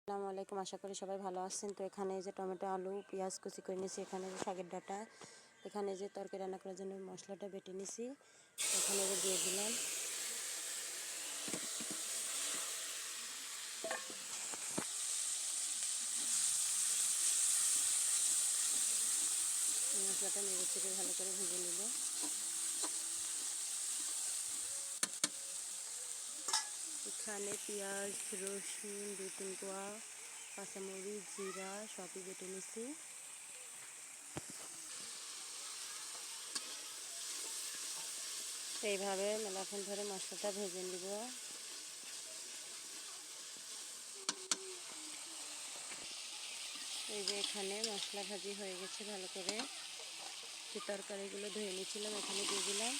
আসসালামু আলাইকুম, আশা করি সবাই ভালো আছেন। তো এখানে যে টমেটো আলু পেঁয়াজ কুচি করে নিয়েছি, এখানে যে শাকের ডাঁটা, এখানে যে তরকারি রান্না করার জন্য মশলাটা বেটে নিয়েছি, এখানে যে দিয়ে দিলাম। মশলাটা নেড়ে চেড়ে ভালো করে ভেজে নিব। এখানে পেঁয়াজ রসুন 2-3 কোয়া, কাঁচামরিচ জিরা সবই বেটে নিয়েছি। এইভাবে মেলাক্ষণ ধরে মশলাটা ভেজে নিব। এই যে এখানে মশলা ভাজি হয়ে গেছে ভালো করে। যে তরকারিগুলো ধুয়ে নিয়েছিলাম এখানে দিয়ে দিলাম।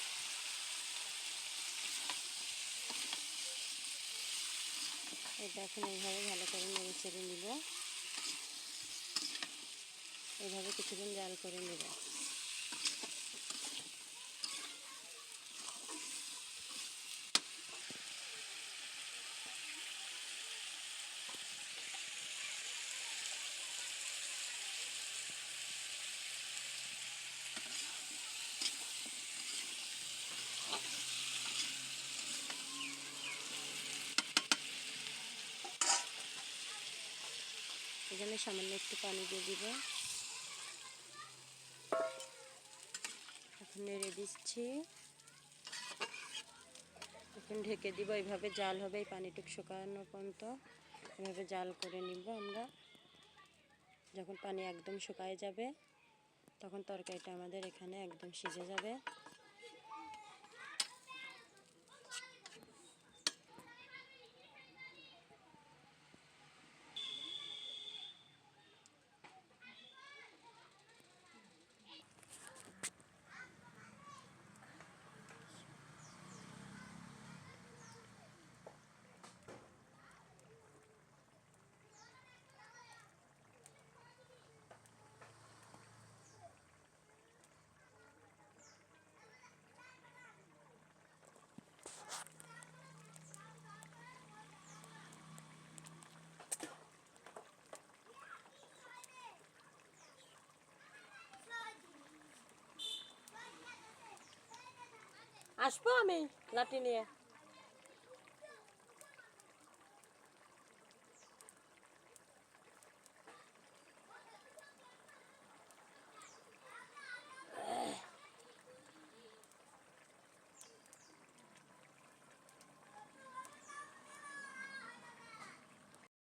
এটা এখন এইভাবে ভালো করে নেড়ে চেড়ে নিব। এইভাবে কিছুক্ষণ জাল করে নেব। এখানে সামান্য একটু পানি দিয়ে দিব। এখন নেড়ে দিচ্ছি। এখন ঢেকে দিব। এইভাবে জাল হবে, এই পানিটুকু শুকানো পর্যন্ত এভাবে জাল করে নিব আমরা। যখন পানি একদম শুকায় যাবে তখন তরকারিটা আমাদের এখানে একদম সিজে যাবে। আসবো আমি লাঠি নিয়ে।